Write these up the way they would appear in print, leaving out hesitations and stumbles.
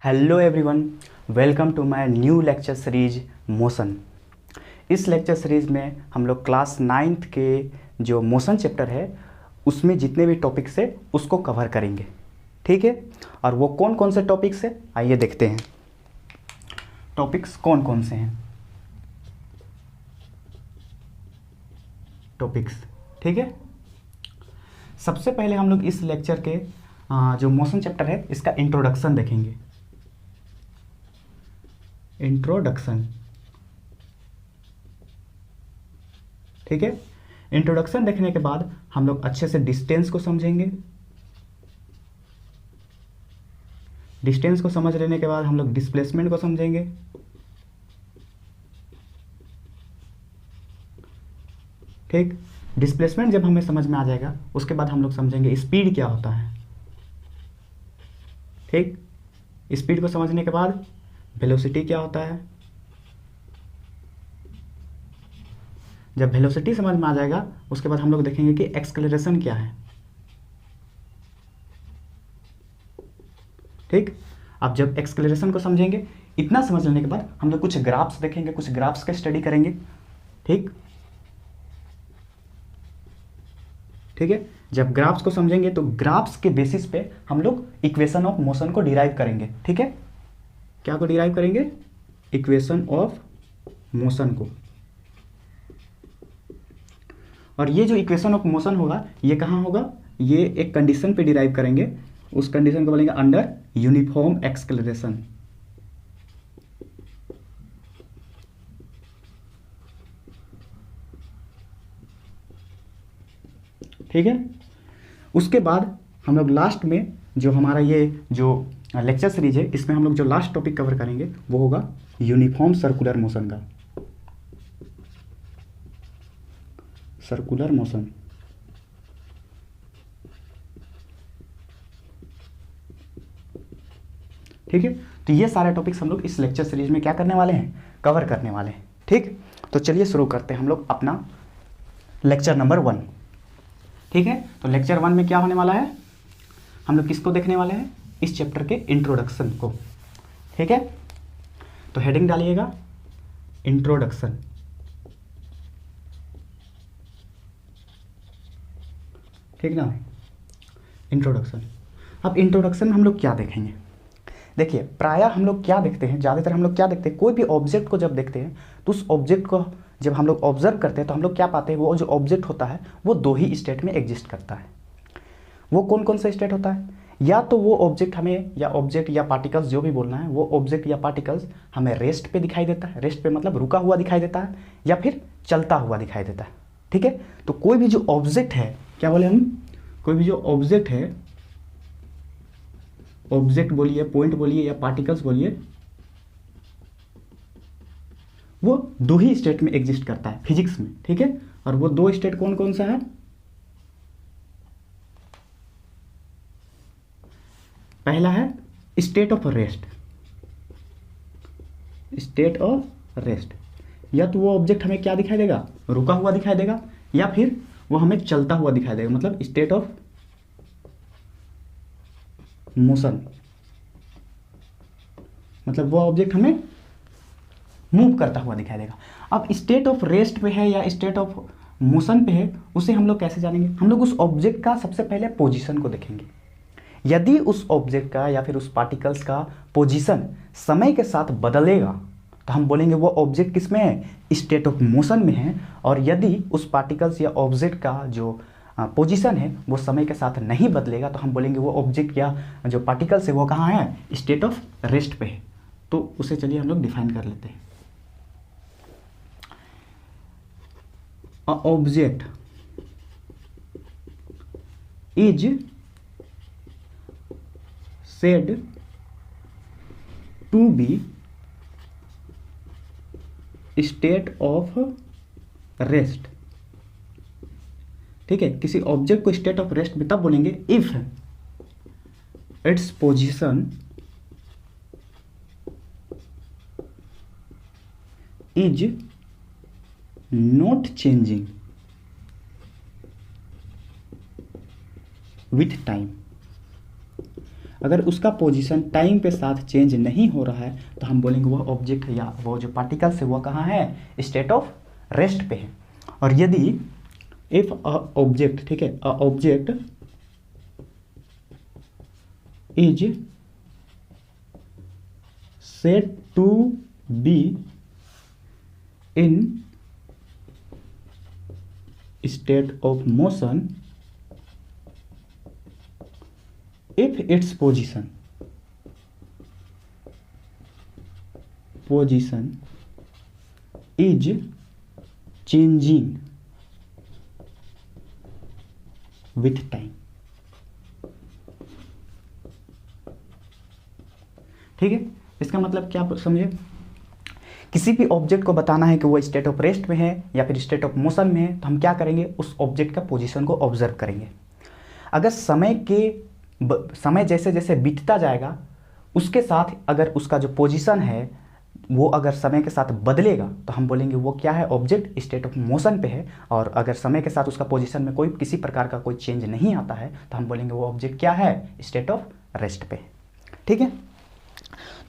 Hello everyone, welcome to my new lecture series motion. इस lecture series में हम लोग क्लास 9th के जो मोशन चैप्टर है उसमें जितने भी टॉपिक्स है उसको कवर करेंगे। ठीक है, और वो कौन कौन से टॉपिक्स है आइए देखते हैं। टॉपिक्स कौन कौन से हैं टॉपिक्स। ठीक है, सबसे पहले हम लोग इस लेक्चर के जो मोशन चैप्टर है इसका इंट्रोडक्शन देखेंगे। इंट्रोडक्शन, ठीक है। इंट्रोडक्शन देखने के बाद हम लोग अच्छे से डिस्टेंस को समझेंगे। डिस्टेंस को समझ लेने के बाद हम लोग डिस्प्लेसमेंट को समझेंगे। ठीक, डिस्प्लेसमेंट जब हमें समझ में आ जाएगा उसके बाद हम लोग समझेंगे स्पीड क्या होता है। ठीक, स्पीड को समझने के बाद वेलोसिटी क्या होता है। जब वेलोसिटी समझ में आ जाएगा उसके बाद हम लोग देखेंगे कि एक्सेलरेशन क्या है। ठीक, अब जब एक्सेलरेशन को समझेंगे, इतना समझ लेने के बाद हम लोग कुछ ग्राफ्स देखेंगे, कुछ ग्राफ्स का स्टडी करेंगे। ठीक, ठीक है। जब ग्राफ्स को समझेंगे तो ग्राफ्स के बेसिस पे हम लोग इक्वेशन ऑफ मोशन को डिराइव करेंगे। ठीक है, क्या को डिराइव करेंगे? इक्वेशन ऑफ मोशन को। और ये जो इक्वेशन ऑफ मोशन होगा ये कहाँ होगा? ये एक कंडीशन पे डिराइव करेंगे। उस कंडीशन को बोलेंगे अंडर यूनिफॉर्म एक्सेलरेशन। ठीक है, उसके बाद हम लोग लास्ट में जो हमारा ये जो लेक्चर सीरीज है इसमें हम लोग जो लास्ट टॉपिक कवर करेंगे वो होगा यूनिफॉर्म सर्कुलर मोशन का। सर्कुलर मोशन, ठीक है। तो ये सारे टॉपिक्स हम लोग इस लेक्चर सीरीज में क्या करने वाले हैं? कवर करने वाले हैं। ठीक, तो चलिए शुरू करते हैं हम लोग अपना लेक्चर नंबर 1। ठीक है, तो लेक्चर 1 में क्या होने वाला है? हम लोग किसको देखने वाले हैं? इस चैप्टर के इंट्रोडक्शन को। ठीक है, तो हेडिंग डालिएगा इंट्रोडक्शन। ठीक ना, इंट्रोडक्शन। अब इंट्रोडक्शन में हम लोग क्या देखेंगे? देखिए, प्रायः हम लोग क्या देखते हैं, ज़्यादातर हम लोग क्या देखते हैं, कोई भी ऑब्जेक्ट को जब देखते हैं तो उस ऑब्जेक्ट को जब हम लोग ऑब्जर्व करते हैं तो हम लोग क्या पाते हैं? वो जो ऑब्जेक्ट होता है वो दो ही स्टेट में एग्जिस्ट करता है। वो कौन कौन सा स्टेट होता है? या तो वो ऑब्जेक्ट हमें, या ऑब्जेक्ट या पार्टिकल्स जो भी बोलना है, वो ऑब्जेक्ट या पार्टिकल्स हमें रेस्ट पे दिखाई देता है। रेस्ट पे मतलब रुका हुआ दिखाई देता है, या फिर चलता हुआ दिखाई देता है। ठीक है, तो कोई भी जो ऑब्जेक्ट है, क्या बोले हम? कोई भी जो ऑब्जेक्ट है, ऑब्जेक्ट बोलिए, पॉइंट बोलिए या पार्टिकल्स बोलिए, वो दो ही स्टेट में एग्जिस्ट करता है फिजिक्स में। ठीक है, और वो दो स्टेट कौन कौन सा है? पहला है state of rest. State of rest, या तो वो ऑब्जेक्ट हमें क्या दिखाई देगा? रुका हुआ दिखाई देगा, या फिर वो हमें चलता हुआ दिखाई देगा, मतलब स्टेट ऑफ मोशन। मतलब वो ऑब्जेक्ट हमें मूव करता हुआ दिखाई देगा। अब स्टेट ऑफ रेस्ट पे है या स्टेट ऑफ मोशन पे है, उसे हम लोग कैसे जानेंगे? हम लोग उस ऑब्जेक्ट का सबसे पहले पोजीशन को देखेंगे। यदि उस ऑब्जेक्ट का या फिर उस पार्टिकल्स का पोजीशन समय के साथ बदलेगा तो हम बोलेंगे वो ऑब्जेक्ट किस में है? स्टेट ऑफ मोशन में है। और यदि उस पार्टिकल्स या ऑब्जेक्ट का जो पोजीशन है वो समय के साथ नहीं बदलेगा तो हम बोलेंगे वो ऑब्जेक्ट या जो पार्टिकल्स है वो कहाँ है? स्टेट ऑफ रेस्ट पे है। तो उसे चलिए हम लोग डिफाइन कर लेते हैं। Object is said to be state of rest। ठीक है, किसी ऑब्जेक्ट को स्टेट ऑफ रेस्ट में तब बोलेंगे if its position is not changing with time. अगर उसका पोजीशन टाइम के साथ चेंज नहीं हो रहा है तो हम बोलेंगे वह ऑब्जेक्ट या वो जो पार्टिकल्स है वो कहाँ है, स्टेट ऑफ रेस्ट पे है। और यदि इफ अ ऑब्जेक्ट, ठीक है, a object is said to be in state of motion if its position is changing with time। ठीक है, इसका मतलब क्या समझे, किसी भी ऑब्जेक्ट को बताना है कि वो स्टेट ऑफ रेस्ट में है या फिर स्टेट ऑफ मोशन में है, तो हम क्या करेंगे, उस ऑब्जेक्ट का पोजीशन को ऑब्जर्व करेंगे। अगर समय जैसे जैसे बीतता जाएगा उसके साथ अगर उसका जो पोजीशन है वो अगर समय के साथ बदलेगा तो हम बोलेंगे वो क्या है, ऑब्जेक्ट स्टेट ऑफ मोशन पे है। और अगर समय के साथ उसका पोजीशन में कोई किसी प्रकार का कोई चेंज नहीं आता है तो हम बोलेंगे वो ऑब्जेक्ट क्या है, स्टेट ऑफ रेस्ट पे। ठीक है,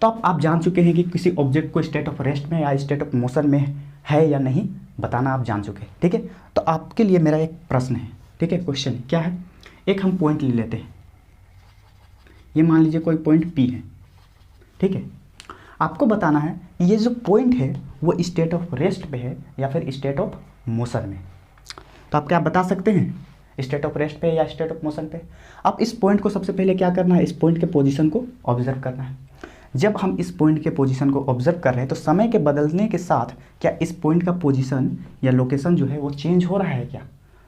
तो आप जान चुके हैं कि किसी ऑब्जेक्ट को स्टेट ऑफ रेस्ट में या स्टेट ऑफ मोशन में है या नहीं बताना आप जान चुके हैं। ठीक है, तो आपके लिए मेरा एक प्रश्न है, ठीक है, क्वेश्चन क्या है, एक हम पॉइंट ले लेते हैं, ये मान लीजिए कोई पॉइंट P है। ठीक है, आपको बताना है ये जो पॉइंट है वो स्टेट ऑफ रेस्ट पे है या फिर स्टेट ऑफ मोशन में। तो आप क्या बता सकते हैं, स्टेट ऑफ रेस्ट पे या स्टेट ऑफ मोशन पे। अब इस पॉइंट को सबसे पहले क्या करना है, इस पॉइंट के पोजीशन को ऑब्जर्व करना है। जब हम इस पॉइंट के पोजीशन को ऑब्जर्व कर रहे हैं तो समय के बदलने के साथ क्या इस पॉइंट का पोजीशन या लोकेशन जो है वो चेंज हो रहा है क्या,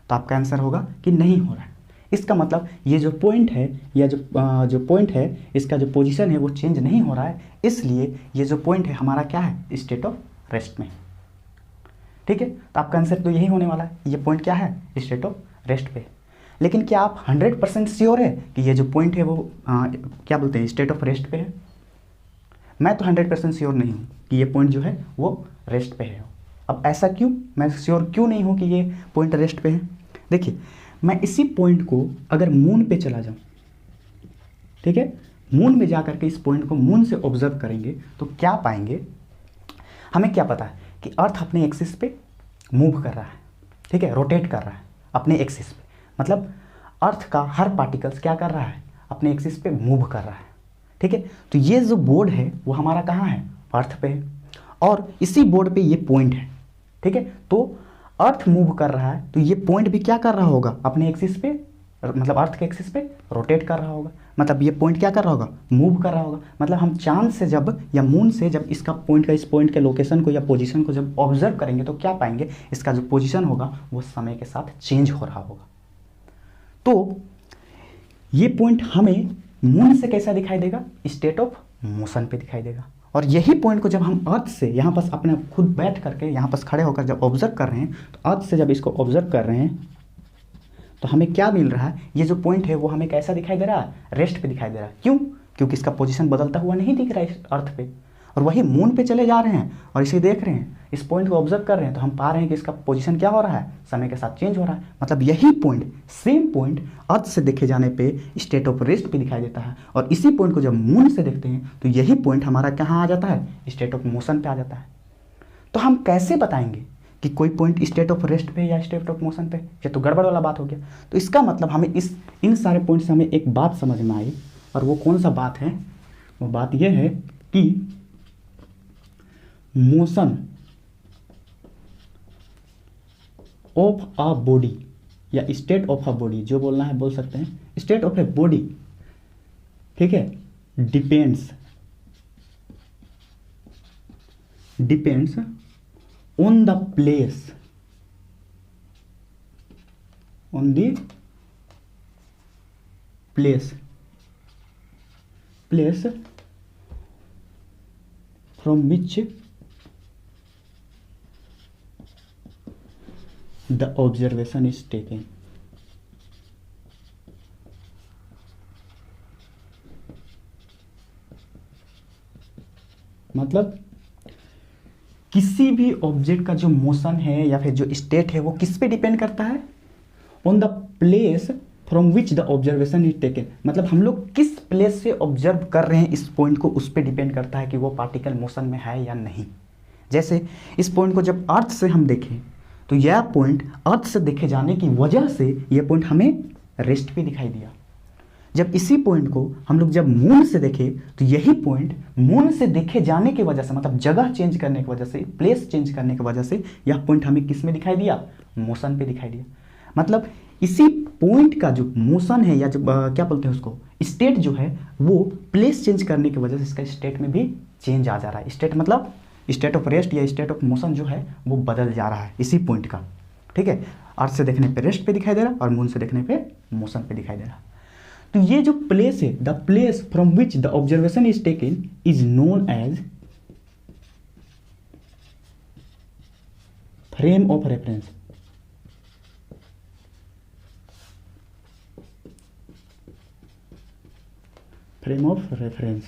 तो आपका आंसर होगा कि नहीं हो रहा है। इसका मतलब ये जो पॉइंट है या जो पॉइंट है इसका जो पोजीशन है वो चेंज नहीं हो रहा है, इसलिए ये जो पॉइंट है हमारा क्या है, स्टेट ऑफ रेस्ट में। ठीक है, तो आपका आंसर तो यही होने वाला है, ये पॉइंट क्या है, स्टेट ऑफ रेस्ट पे। लेकिन क्या आप 100% श्योर है कि ये जो पॉइंट है वो क्या बोलते हैं, स्टेट ऑफ रेस्ट पे है। मैं तो 100% श्योर नहीं हूँ कि ये पॉइंट जो है वो रेस्ट पे है। अब ऐसा क्यों, मैं श्योर क्यों नहीं हूँ कि ये पॉइंट रेस्ट पे है। देखिए, मैं इसी पॉइंट को अगर मून पे चला जाऊँ, ठीक है, मून में जा करके इस पॉइंट को मून से ऑब्जर्व करेंगे तो क्या पाएंगे, हमें क्या पता है कि अर्थ अपने एक्सिस पे मूव कर रहा है, ठीक है, रोटेट कर रहा है अपने एक्सिस पे, मतलब अर्थ का हर पार्टिकल्स क्या कर रहा है, अपने एक्सिस पे मूव कर रहा है। ठीक है, तो ये जो बोर्ड है वो हमारा कहाँ है, अर्थ पे है, और इसी बोर्ड पे ये पॉइंट है। ठीक है, तो अर्थ मूव कर रहा है तो ये पॉइंट भी क्या कर रहा होगा, अपने एक्सिस पे, मतलब अर्थ के एक्सिस पे रोटेट कर रहा होगा, मतलब ये पॉइंट क्या कर रहा होगा, मूव कर रहा होगा। मतलब हम चांद से जब या मून से जब इसका पॉइंट का इस पॉइंट के लोकेशन को या पोजीशन को जब ऑब्जर्व करेंगे तो क्या पाएंगे, इसका जो पोजीशन होगा वो समय के साथ चेंज हो रहा होगा। तो ये पॉइंट हमें मून से कैसा दिखाई देगा, स्टेट ऑफ मोशन पे दिखाई देगा। और यही पॉइंट को जब हम अर्थ से यहाँ पास अपने खुद बैठ करके यहाँ पास खड़े होकर जब ऑब्जर्व कर रहे हैं तो अर्थ से जब इसको ऑब्जर्व कर रहे हैं तो हमें क्या मिल रहा है, ये जो पॉइंट है वो हमें कैसा दिखाई दे रहा है, रेस्ट पे दिखाई दे रहा है। क्यों, क्योंकि इसका पोजीशन बदलता हुआ नहीं दिख रहा है इस अर्थ पे, और वही मून पे चले जा रहे हैं और इसे देख रहे हैं, इस पॉइंट को ऑब्जर्व कर रहे हैं तो हम पा रहे हैं कि इसका पोजीशन क्या हो रहा है, समय के साथ चेंज हो रहा है। मतलब यही पॉइंट, सेम पॉइंट अर्थ से देखे जाने पे स्टेट ऑफ रेस्ट पे दिखाई देता है, और इसी पॉइंट को जब मून से देखते हैं तो यही पॉइंट हमारा कहाँ आ जाता है, स्टेट ऑफ मोशन पे आ जाता है। तो हम कैसे बताएंगे कि कोई पॉइंट स्टेट ऑफ रेस्ट पे या स्टेट ऑफ मोशन पे, ये तो गड़बड़ वाला बात हो गया। तो इसका मतलब हमें इन सारे पॉइंट से हमें एक बात समझ में आई, और वो कौन सा बात है, वो बात यह है कि मोशन ऑफ अ बॉडी या स्टेट ऑफ अ बॉडी, जो बोलना है बोल सकते हैं, स्टेट ऑफ ए बॉडी, ठीक है, depends on the place, on the place from which the observation is taken। मतलब किसी भी ऑब्जेक्ट का जो मोशन है या फिर जो स्टेट है वो किस पे डिपेंड करता है, on the place from which the observation is taken, मतलब हम लोग किस प्लेस से ऑब्जर्व कर रहे हैं इस पॉइंट को, उस पर डिपेंड करता है कि वो पार्टिकल मोशन में है या नहीं। जैसे इस पॉइंट को जब अर्थ से हम देखें तो यह पॉइंट अर्थ से देखे जाने की वजह से यह पॉइंट हमें रेस्ट पे दिखाई दिया। जब इसी पॉइंट को हम लोग जब मून से देखें तो यही पॉइंट मून से देखे जाने की वजह से, मतलब जगह चेंज करने की वजह से, प्लेस चेंज करने की वजह से यह पॉइंट हमें किस में दिखाई दिया, मोशन पे दिखाई दिया। मतलब इसी पॉइंट का जो मोशन है या जो क्या बोलते हैं उसको, स्टेट जो है, वो प्लेस चेंज करने की वजह से इसका स्टेट में भी चेंज आ जा रहा है। स्टेट मतलब स्टेट ऑफ रेस्ट या स्टेट ऑफ मोशन जो है वो बदल जा रहा है इसी पॉइंट का। ठीक है, अर्थ से देखने पे रेस्ट पे दिखाई दे रहा और मून से देखने पे मोशन पे दिखाई दे रहा। तो ये जो प्लेस है, the place from which the observation is taken is known as frame of reference. Frame of reference,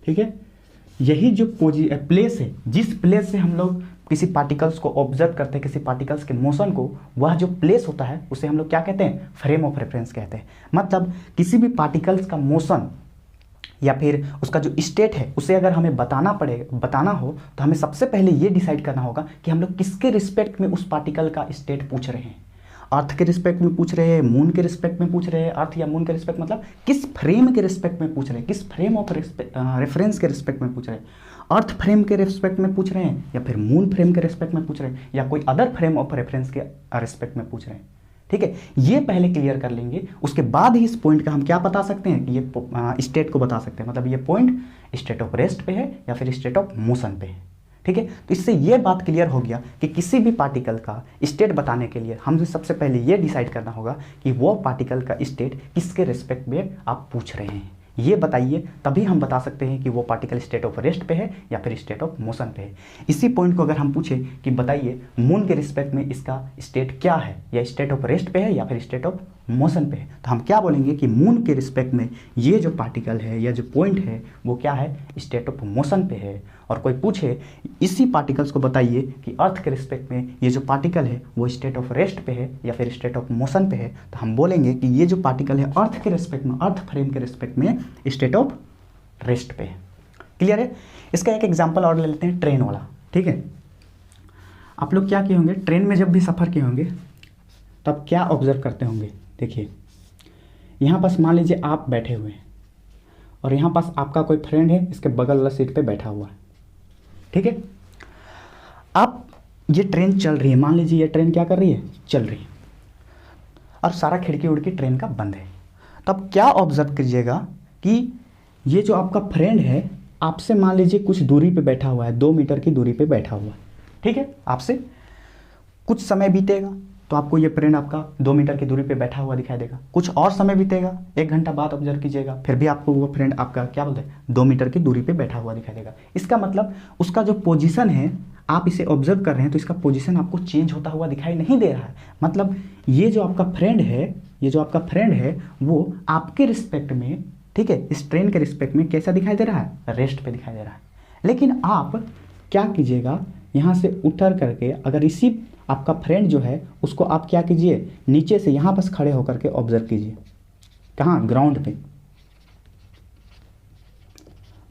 ठीक है। यही जो प्लेस है, जिस प्लेस से हम लोग किसी पार्टिकल्स को ऑब्जर्व करते हैं, किसी पार्टिकल्स के मोशन को, वह जो प्लेस होता है उसे हम लोग क्या कहते हैं, फ्रेम ऑफ रेफरेंस कहते हैं। मतलब किसी भी पार्टिकल्स का मोशन या फिर उसका जो स्टेट है उसे अगर हमें बताना हो तो हमें सबसे पहले ये डिसाइड करना होगा कि हम लोग किसके रिस्पेक्ट में उस पार्टिकल का स्टेट पूछ रहे हैं। अर्थ के रिस्पेक्ट में पूछ रहे हैं, मून के रिस्पेक्ट में पूछ रहे हैं, अर्थ या मून के रिस्पेक्ट मतलब किस फ्रेम के रिस्पेक्ट में पूछ रहे हैं, किस फ्रेम ऑफ रेफरेंस के रिस्पेक्ट में पूछ रहे हैं। अर्थ फ्रेम के रिस्पेक्ट में पूछ रहे हैं या फिर मून फ्रेम के रिस्पेक्ट में पूछ रहे हैं या कोई अदर फ्रेम ऑफ रेफरेंस के रिस्पेक्ट में पूछ रहे हैं। ठीक है, ये पहले क्लियर कर लेंगे, उसके बाद ही इस पॉइंट का हम क्या बता सकते हैं कि ये स्टेट को बता सकते हैं। मतलब ये पॉइंट स्टेट ऑफ रेस्ट पे है या फिर स्टेट ऑफ मोशन पे है। ठीक है, तो इससे ये बात क्लियर हो गया कि किसी भी पार्टिकल का स्टेट बताने के लिए हमें सबसे पहले ये डिसाइड करना होगा कि वो पार्टिकल का स्टेट किसके रिस्पेक्ट में आप पूछ रहे हैं, ये बताइए, तभी हम बता सकते हैं कि वो पार्टिकल स्टेट ऑफ रेस्ट पे है या फिर स्टेट ऑफ मोशन पे है। इसी पॉइंट को अगर हम पूछें कि बताइए मून के रिस्पेक्ट में इसका स्टेट क्या है, या स्टेट ऑफ रेस्ट पे है या फिर स्टेट ऑफ मोशन पे है, तो हम क्या बोलेंगे कि मून के रिस्पेक्ट में ये जो पार्टिकल है या जो पॉइंट है वो क्या है, स्टेट ऑफ मोशन पे है। और कोई पूछे इसी पार्टिकल्स को बताइए कि अर्थ के रिस्पेक्ट में ये जो पार्टिकल है वो स्टेट ऑफ रेस्ट पे है या फिर स्टेट ऑफ मोशन पे है, तो हम बोलेंगे कि ये जो पार्टिकल है अर्थ के रिस्पेक्ट में, अर्थ फ्रेम के रिस्पेक्ट में स्टेट ऑफ रेस्ट पे है। क्लियर है। इसका एक एग्जांपल और ले लेते हैं, ट्रेन वाला। ठीक है, आप लोग क्या किए होंगे, ट्रेन में जब भी सफ़र किए होंगे तब क्या ऑब्जर्व करते होंगे। देखिए यहाँ पास मान लीजिए आप बैठे हुए हैं और यहाँ पास आपका कोई फ्रेंड है इसके बगल वाला सीट पे बैठा हुआ है। ठीक है, अब ये ट्रेन चल रही है, मान लीजिए ये ट्रेन क्या कर रही है, चल रही है, और सारा खिड़की उड़की ट्रेन का बंद है। तब क्या ऑब्जर्व कीजिएगा कि ये जो आपका फ्रेंड है आपसे मान लीजिए कुछ दूरी पे बैठा हुआ है, 2 मीटर की दूरी पे बैठा हुआ है। ठीक है, आपसे कुछ समय बीतेगा तो आपको ये फ्रेंड आपका 2 मीटर की दूरी पे बैठा हुआ दिखाई देगा। कुछ और समय बीतेगा, 1 घंटा बाद ऑब्जर्व कीजिएगा, फिर भी आपको वो फ्रेंड आपका क्या बोलते हैं 2 मीटर की दूरी पे बैठा हुआ दिखाई देगा। इसका मतलब उसका जो पोजीशन है, आप इसे ऑब्जर्व कर रहे हैं तो इसका पोजीशन आपको चेंज होता हुआ दिखाई नहीं दे रहा है। मतलब ये जो आपका फ्रेंड है, ये जो आपका फ्रेंड है वो आपके रिस्पेक्ट में, ठीक है, इस ट्रेन के रिस्पेक्ट में कैसा दिखाई दे रहा है, रेस्ट पे दिखाई दे रहा है। लेकिन आप क्या कीजिएगा, यहाँ से उतर करके अगर इसी आपका फ्रेंड जो है उसको आप क्या कीजिए, नीचे से यहाँ पास खड़े होकर के ऑब्जर्व कीजिए। कहाँ, ग्राउंड पे।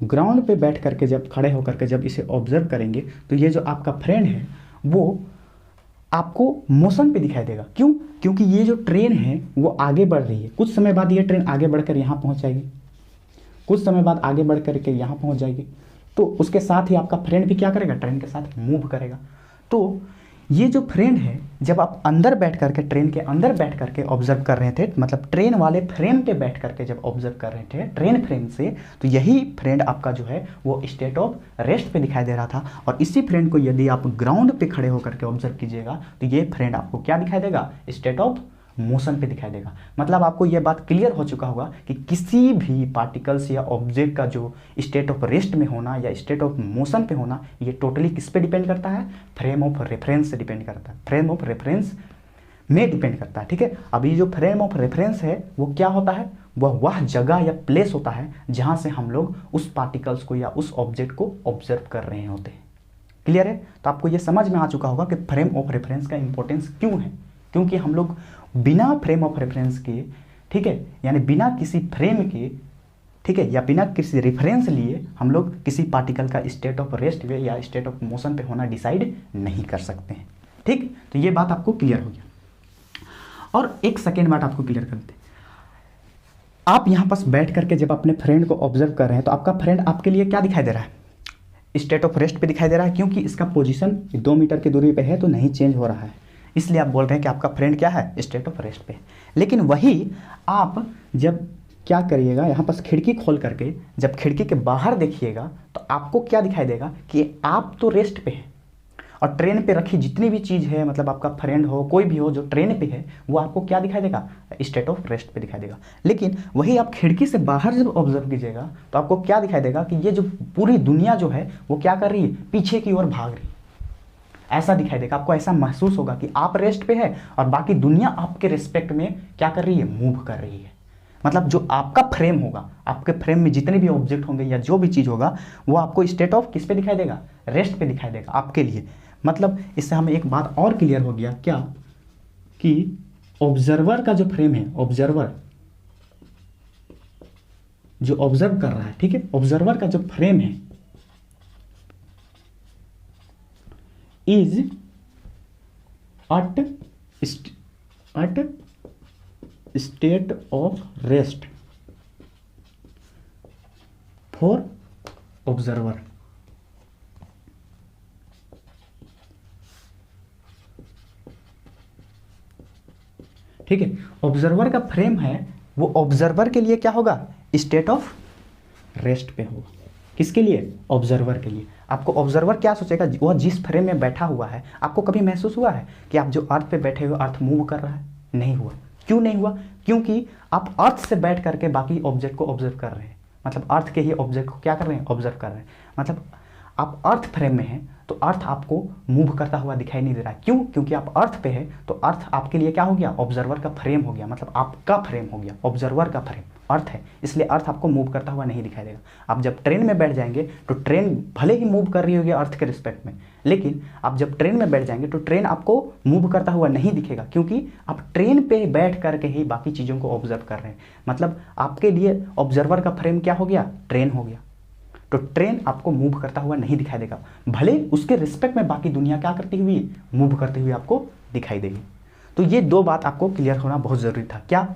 ग्राउंड पे बैठ करके जब खड़े होकर के जब इसे ऑब्जर्व करेंगे तो ये जो आपका फ्रेंड है वो आपको मोशन पे दिखाई देगा। क्यों? क्योंकि ये जो ट्रेन है वो आगे बढ़ रही है, कुछ समय बाद ये ट्रेन आगे बढ़कर यहाँ पहुँच जाएगी, कुछ समय बाद आगे बढ़ करके यहाँ पहुँच जाएगी, तो उसके साथ ही आपका फ्रेंड भी क्या करेगा, ट्रेन के साथ मूव करेगा। तो ये जो फ्रेंड है जब आप अंदर बैठ करके, ट्रेन के अंदर बैठ करके ऑब्जर्व कर रहे थे, मतलब ट्रेन वाले फ्रेम पे बैठ करके जब ऑब्जर्व कर रहे थे ट्रेन फ्रेम से, तो यही फ्रेंड आपका जो है वो स्टेट ऑफ रेस्ट पे दिखाई दे रहा था। और इसी फ्रेंड को यदि आप ग्राउंड पे खड़े होकर के ऑब्जर्व कीजिएगा तो ये फ्रेंड आपको क्या दिखाई देगा, स्टेट ऑफ मोशन पे दिखाई देगा। मतलब आपको यह बात क्लियर हो चुका होगा कि किसी भी पार्टिकल्स या ऑब्जेक्ट का जो स्टेट ऑफ रेस्ट में होना या स्टेट ऑफ मोशन पे होना, ये टोटली किस पे डिपेंड करता है, फ्रेम ऑफ रेफरेंस से डिपेंड करता है, फ्रेम ऑफ रेफरेंस में डिपेंड करता है। ठीक है, अभी जो फ्रेम ऑफ रेफरेंस है वो क्या होता है, वह जगह या प्लेस होता है जहां से हम लोग उस पार्टिकल्स को या उस ऑब्जेक्ट को ऑब्जर्व कर रहे होते हैं। क्लियर है। तो आपको ये समझ में आ चुका होगा कि फ्रेम ऑफ रेफरेंस का इंपॉर्टेंस क्यों है, क्योंकि हम लोग बिना फ्रेम ऑफ रेफरेंस के, ठीक है, यानी बिना किसी फ्रेम के, ठीक है, या बिना किसी रेफरेंस लिए हम लोग किसी पार्टिकल का स्टेट ऑफ रेस्ट पे या स्टेट ऑफ मोशन पे होना डिसाइड नहीं कर सकते हैं। ठीक, तो ये बात आपको क्लियर हो गया। और एक सेकेंड बात आपको क्लियर करते हैं, आप यहाँ पास बैठ करके जब अपने फ्रेंड को ऑब्जर्व कर रहे हैं तो आपका फ्रेंड आपके लिए क्या दिखाई दे रहा है? स्टेट ऑफ रेस्ट पे दिखाई दे रहा है, क्योंकि इसका पोजीशन 2 मीटर की दूरी पे है तो नहीं चेंज हो रहा है, इसलिए आप बोल रहे हैं कि आपका फ्रेंड क्या है? स्टेट ऑफ रेस्ट पे। लेकिन वही आप जब क्या करिएगा, यहाँ पास खिड़की खोल करके जब खिड़की के बाहर देखिएगा तो आपको क्या दिखाई देगा कि आप तो रेस्ट पे हैं, और ट्रेन पे रखी जितनी भी चीज़ है, मतलब आपका फ्रेंड हो कोई भी हो जो ट्रेन पे है, वो आपको क्या दिखाई देगा? स्टेट ऑफ रेस्ट पे दिखाई देगा। लेकिन वही आप खिड़की से बाहर जब ऑब्जर्व कीजिएगा तो आपको क्या दिखाई देगा कि ये जो पूरी दुनिया जो है वो क्या कर रही है? पीछे की ओर भाग रही है, ऐसा दिखाई देगा। आपको ऐसा महसूस होगा कि आप रेस्ट पे है और बाकी दुनिया आपके रिस्पेक्ट में क्या कर रही है? मूव कर रही है। मतलब जो आपका फ्रेम होगा, आपके फ्रेम में जितने भी ऑब्जेक्ट होंगे या जो भी चीज़ होगा वो आपको स्टेट ऑफ किस पे दिखाई देगा? रेस्ट पे दिखाई देगा आपके लिए। मतलब इससे हमें एक बात और क्लियर हो गया, क्या कि ऑब्जर्वर का जो फ्रेम है, ऑब्जर्वर जो ऑब्जर्व कर रहा है, ठीक है, ऑब्जर्वर का जो फ्रेम है is at state of rest for observer. ठीक है, ऑब्जर्वर का फ्रेम है वो ऑब्जर्वर के लिए क्या होगा? स्टेट ऑफ रेस्ट पे होगा। किसके लिए? ऑब्जर्वर के लिए। आपको ऑब्जर्वर क्या सोचेगा? वह जिस फ्रेम में बैठा हुआ है, आपको कभी महसूस हुआ है कि आप जो अर्थ पे बैठे हुए, अर्थ मूव कर रहा है? नहीं हुआ। क्यों नहीं हुआ? क्योंकि आप अर्थ से बैठ करके बाकी ऑब्जेक्ट को ऑब्जर्व कर रहे हैं, मतलब अर्थ के ही ऑब्जेक्ट को क्या कर रहे हैं? ऑब्जर्व कर रहे हैं। मतलब आप अर्थ फ्रेम में हैं तो अर्थ आपको मूव करता हुआ दिखाई नहीं दे रहा है। क्यों? क्योंकि आप अर्थ पे है तो अर्थ आपके लिए क्या हो गया? ऑब्जर्वर का फ्रेम हो गया, मतलब आपका फ्रेम हो गया, ऑब्जर्वर का फ्रेम अर्थ है, इसलिए अर्थ आपको मूव करता हुआ नहीं दिखाई देगा। आप जब ट्रेन में बैठ जाएंगे तो ट्रेन भले ही मूव कर रही होगी अर्थ के रिस्पेक्ट में, लेकिन आप जब ट्रेन में बैठ जाएंगे तो ट्रेन आपको मूव करता हुआ नहीं दिखेगा, क्योंकि आप ट्रेन पे बैठ करके ही बाकी चीज़ों को ऑब्जर्व कर रहे हैं। मतलब आपके लिए ऑब्जर्वर का फ्रेम क्या हो गया? ट्रेन हो गया। तो ट्रेन आपको मूव करता हुआ नहीं दिखाई देगा, भले उसके रिस्पेक्ट में बाकी दुनिया क्या करती हुई? मूव करती हुई आपको दिखाई देगी। तो ये दो बात आपको क्लियर होना बहुत ज़रूरी था। क्या?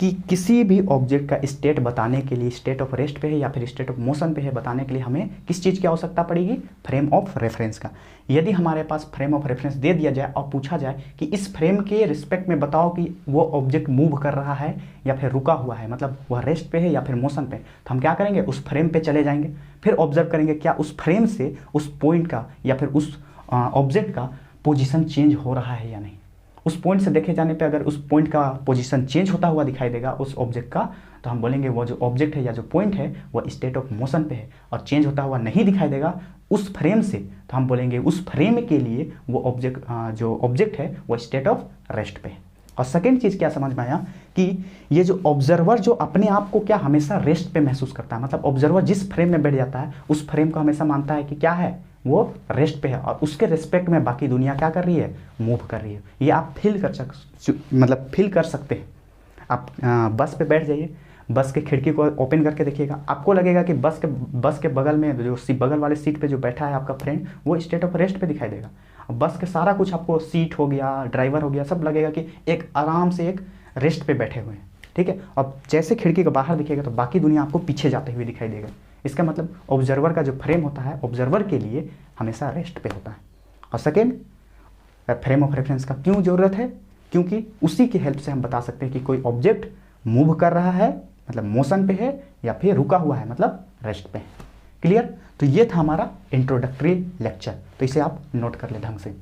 कि किसी भी ऑब्जेक्ट का स्टेट बताने के लिए, स्टेट ऑफ रेस्ट पे है या फिर स्टेट ऑफ मोशन पे है बताने के लिए हमें किस चीज़ की आवश्यकता पड़ेगी? फ्रेम ऑफ रेफरेंस का। यदि हमारे पास फ्रेम ऑफ रेफरेंस दे दिया जाए और पूछा जाए कि इस फ्रेम के रिस्पेक्ट में बताओ कि वो ऑब्जेक्ट मूव कर रहा है या फिर रुका हुआ है, मतलब वह रेस्ट पे है या फिर मोशन पे, तो हम क्या करेंगे? उस फ्रेम पे चले जाएंगे, फिर ऑब्जर्व करेंगे क्या उस फ्रेम से उस पॉइंट का या फिर उस ऑब्जेक्ट का पोजीशन चेंज हो रहा है या नहीं। उस पॉइंट से देखे जाने पे अगर उस पॉइंट का पोजीशन चेंज होता हुआ दिखाई देगा उस ऑब्जेक्ट का, तो हम बोलेंगे वो जो ऑब्जेक्ट है या जो पॉइंट है वो स्टेट ऑफ मोशन पे है। और चेंज होता हुआ नहीं दिखाई देगा उस फ्रेम से, तो हम बोलेंगे उस फ्रेम के लिए वो ऑब्जेक्ट जो ऑब्जेक्ट है वो स्टेट ऑफ रेस्ट पे है। और सेकेंड चीज़ क्या समझ में आया कि ये जो ऑब्जर्वर जो अपने आप को क्या हमेशा रेस्ट पे महसूस करता है, मतलब ऑब्जर्वर जिस फ्रेम में बैठ जाता है उस फ्रेम को हमेशा मानता है कि क्या है? वो रेस्ट पे है और उसके रिस्पेक्ट में बाकी दुनिया क्या कर रही है? मूव कर रही है। ये आप फील कर सकते हैं। आप बस पे बैठ जाइए, बस के खिड़की को ओपन करके देखिएगा, आपको लगेगा कि बस के बगल में जो बगल वाले सीट पे जो बैठा है आपका फ्रेंड वो स्टेट ऑफ रेस्ट पे दिखाई देगा। बस के सारा कुछ आपको, सीट हो गया, ड्राइवर हो गया, सब लगेगा कि एक आराम से एक रेस्ट पे बैठे हुए हैं। ठीक है, और जैसे खिड़की के बाहर दिखेगा तो बाकी दुनिया आपको पीछे जाते हुए दिखाई देगा। इसका मतलब ऑब्जर्वर का जो फ्रेम होता है ऑब्जर्वर के लिए हमेशा रेस्ट पे होता है। और सेकेंड, फ्रेम ऑफ रेफरेंस का क्यों ज़रूरत है? क्योंकि उसी की हेल्प से हम बता सकते हैं कि कोई ऑब्जेक्ट मूव कर रहा है मतलब मोशन पे है या फिर रुका हुआ है मतलब रेस्ट पे है। क्लियर? तो ये था हमारा इंट्रोडक्टरी लेक्चर, तो इसे आप नोट कर ले ढंग से।